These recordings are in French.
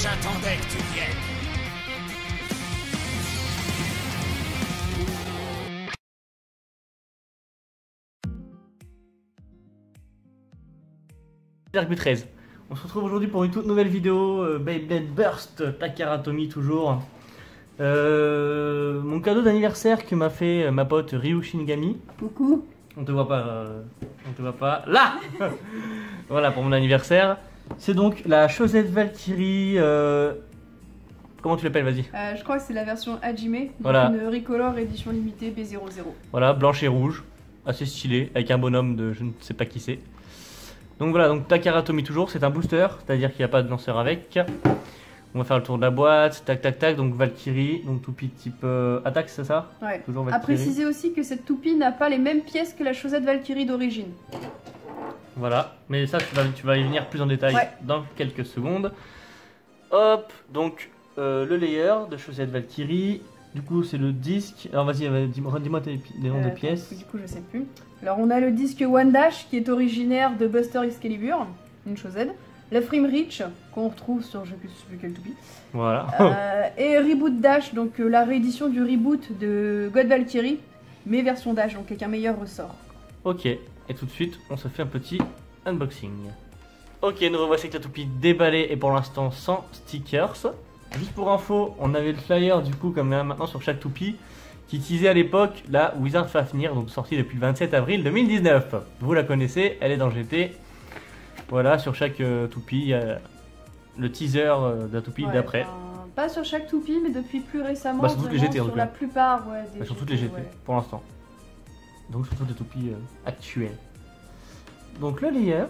J'attendais que tu viennes. .13. On se retrouve aujourd'hui pour une toute nouvelle vidéo Beyblade Burst, Takara Tomy toujours. Mon cadeau d'anniversaire que m'a fait ma pote Ryu Shinigami. Coucou. On te voit pas là. Voilà pour mon anniversaire. C'est donc la Chosette Valkyrie. Comment tu l'appelles, vas-y. Je crois que c'est la version Hajime, donc voilà. Une Recolor édition limitée B00. Voilà, blanche et rouge, assez stylé, avec un bonhomme de je ne sais pas qui c'est. Donc voilà, donc Takara Tomy toujours, c'est un booster, c'est-à-dire qu'il n'y a pas de lanceur avec. On va faire le tour de la boîte, tac tac tac, donc Valkyrie, donc toupie type attaque, c'est ça? Ouais. Toujours À Valkyrie. préciser aussi que cette toupie n'a pas les mêmes pièces que la Chosette Valkyrie d'origine. Voilà, mais ça tu vas y venir plus en détail dans quelques secondes. Hop, donc le layer de Chosette Valkyrie, du coup c'est le disque. Alors vas-y, dis-moi les noms des pièces. Du coup je sais plus. Alors on a le disque One Dash qui est originaire de Buster Excalibur, une Chosette. La Frame Reach qu'on retrouve sur je ne sais plus quelle toupie. Voilà. Et Reboot Dash, donc la réédition du reboot de God Valkyrie, mais version Dash, donc avec un meilleur ressort. Ok, et tout de suite on se fait un petit unboxing. Ok, nous revoici avec la toupie déballée et pour l'instant sans stickers. Juste pour info, on avait le flyer du coup comme maintenant sur chaque toupie qui teasait à l'époque la Wizard Fafnir, donc sortie depuis le 27 avril 2019. Vous la connaissez, elle est dans GT. Voilà, sur chaque toupie, il y a le teaser de la toupie d'après. Pas sur chaque toupie, mais depuis plus récemment, sur toutes les GT, sur la plupart des sur toutes les GT, pour l'instant. Donc sur toutes les toupies actuelles. Donc le layer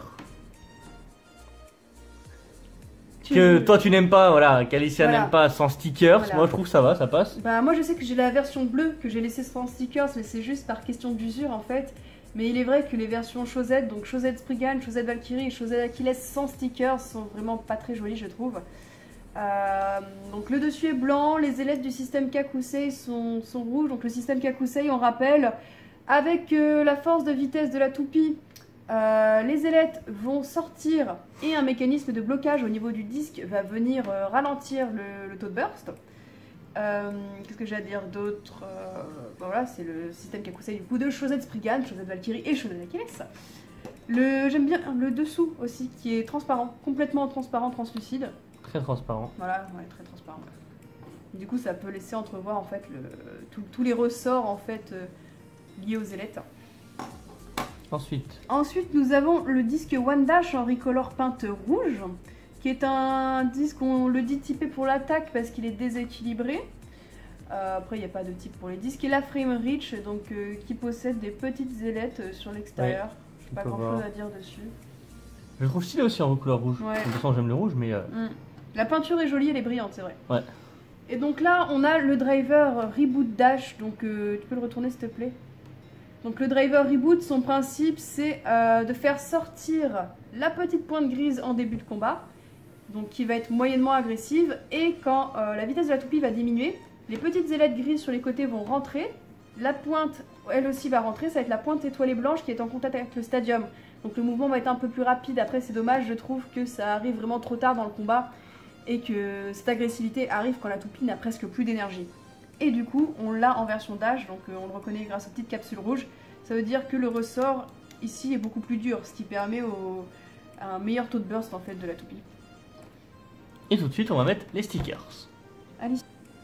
que toi tu n'aimes pas, voilà, qu'Alicia n'aime pas sans stickers. Moi je trouve que ça va, ça passe. Bah moi je sais que j'ai la version bleue que j'ai laissée sans stickers, mais c'est juste par question d'usure en fait. Mais il est vrai que les versions Chosette, donc Chosette Spriggan, Chosette Valkyrie et Chosette Achilles sans stickers sont vraiment pas très jolies je trouve. Donc le dessus est blanc, les ailettes du système Kakusei sont rouges, donc le système Kakusei on rappelle, avec la force de vitesse de la toupie, les ailettes vont sortir et un mécanisme de blocage au niveau du disque va venir ralentir le taux de burst. Qu'est-ce que j'ai à dire d'autre? Voilà, c'est le système Kakusei du coup de Chosette Spriggan, Chosette Valkyrie et Chosette Achilles. J'aime bien le dessous aussi qui est transparent, complètement transparent, translucide. Très transparent. Voilà, ouais, très transparent. Du coup, ça peut laisser entrevoir en fait tous les ressorts en fait liés aux ailettes. Ensuite, nous avons le disque One Dash en Recolor peinte rouge, qui est un disque, on le dit typé pour l'attaque parce qu'il est déséquilibré. Après, il n'y a pas de type pour les disques. Et la Frame Reach, donc, qui possède des petites ailettes sur l'extérieur. Ouais, je n'ai pas grand chose à dire dessus. Je le trouve stylé aussi en couleur rouge. Ouais. De toute façon, j'aime le rouge, mais. La peinture est jolie, elle est brillante, c'est vrai. Ouais. Et donc là, on a le driver Reboot Dash. Donc, tu peux le retourner s'il te plaît. Donc le driver Reboot, son principe c'est de faire sortir la petite pointe grise en début de combat, donc qui va être moyennement agressive, et quand la vitesse de la toupie va diminuer, les petites ailettes grises sur les côtés vont rentrer, la pointe elle aussi va rentrer, ça va être la pointe étoilée blanche qui est en contact avec le stadium. Donc le mouvement va être un peu plus rapide, après c'est dommage, je trouve que ça arrive vraiment trop tard dans le combat, et que cette agressivité arrive quand la toupie n'a presque plus d'énergie. Et du coup, on l'a en version Dash, donc on le reconnaît grâce aux petites capsules rouges. Ça veut dire que le ressort ici est beaucoup plus dur, ce qui permet un meilleur taux de burst en fait de la toupie. Et tout de suite, on va mettre les stickers. Allez.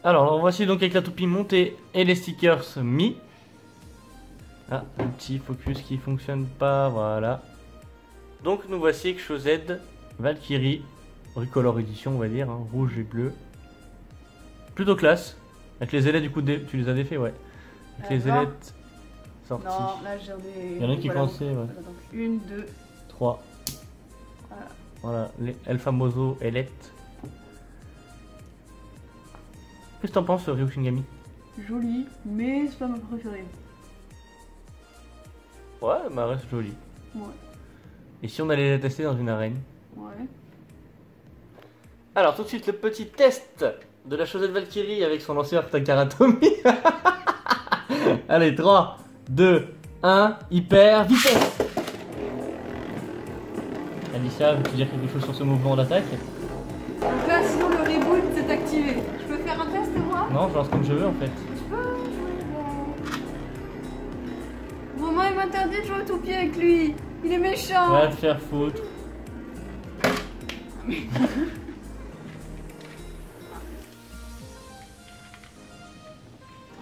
Alors, voici donc avec la toupie montée et les stickers mis. Ah, un petit focus qui fonctionne pas, voilà. Donc nous voici avec Chosette Valkyrie, Recolor édition on va dire, hein, rouge et bleu. Plutôt classe. Avec les ailettes du coup, tu les as défaits, ouais. Avec les ailettes sorties. Non, là j'en ai... Il y en a qui commençaient, ouais. Voilà, donc 1, 2, 3. Voilà, les El Famoso ailettes. Qu'est-ce que t'en penses, Ryu Shinigami? Joli, mais c'est pas ma préférée. Ouais, bah reste joli. Ouais. Et si on allait la tester dans une arène? Ouais. Alors tout de suite le petit test de la Chosette Valkyrie avec son lanceur Takara Tomy. Allez, 3, 2, 1, hyper vitesse. Alicia, veux-tu dire quelque chose sur ce mouvement d'attaque? Donc là, sinon le Non, je lance comme je veux en fait. Tu peux jouer bon. Maman, il m'interdit de jouer au toupie avec lui. Il est méchant. Va te faire foutre.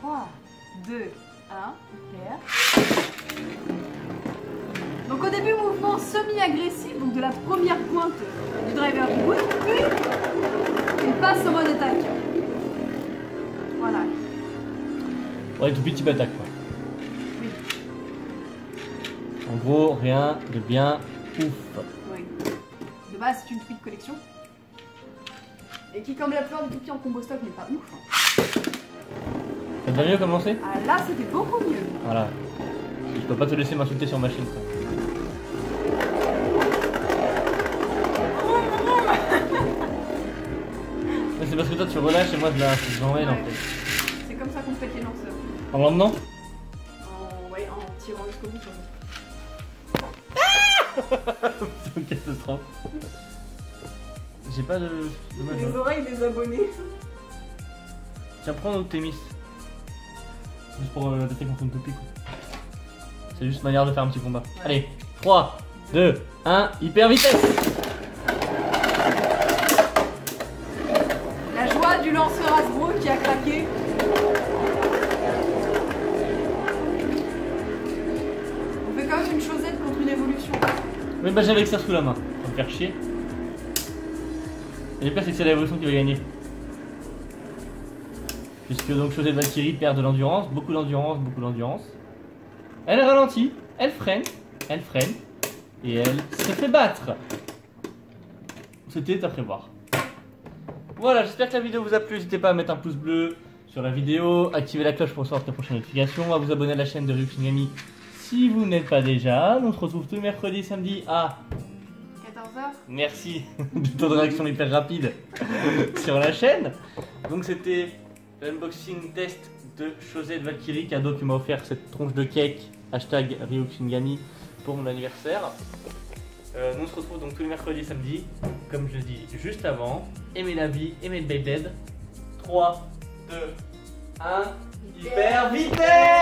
3, 2, 1, hyper. Donc au début, mouvement semi-agressif, donc de la première pointe du driver reboot, puis il passe en mode attaque. Voilà. Ouais, tout petit attaque quoi. Oui. En gros, rien de bien ouf. Oui. De base, c'est une toupies de collection. Et qui, comme la plupart des toupies en combo stock, n'est pas ouf. Ça devrait mieux commencer? Ah là, c'était beaucoup mieux. Voilà. Je peux pas te laisser m'insulter sur ma chaîne quoi. Mais c'est parce que toi tu relâches et moi je l'emmène en fait. C'est comme ça qu'on fait les lanceurs. En l'emmenant? Ouais, en tirant jusqu'au bout. C'est une catastrophe. J'ai pas de... Dommage, Les hein. oreilles des abonnés. Tiens, prends notre Témis. Juste pour tester contre une toupie quoi. C'est juste manière de faire un petit combat. Ouais. Allez, 3, 2, 1, hyper vitesse. La joie du lanceur Hasbro qui a craqué. On fait quand même une chosette contre une évolution. Mais bah j'avais que ça sous la main. Ça va me faire chier. Et le pire c'est que c'est l'évolution qui va gagner. Puisque donc Chosette Valkyrie perd de l'endurance, beaucoup d'endurance, beaucoup d'endurance. Elle ralentit, elle freine, et elle se fait battre. C'était à prévoir. Voilà, j'espère que la vidéo vous a plu. N'hésitez pas à mettre un pouce bleu sur la vidéo, activer la cloche pour recevoir les prochaines notifications, à vous abonner à la chaîne de Ryukshin si vous n'êtes pas déjà. On se retrouve tous les mercredis et samedis à 14h. merci du taux de réaction hyper rapide sur la chaîne. Donc c'était l'unboxing test de Chosette Valkyrie, cadeau qui m'a offert cette tronche de cake hashtag Ryukshin pour mon anniversaire. Nous on se retrouve donc tous les mercredis et samedis, comme je le dis juste avant. Aimez la vie, aimez le Beyblade. 3, 2, 1, hyper vitesse.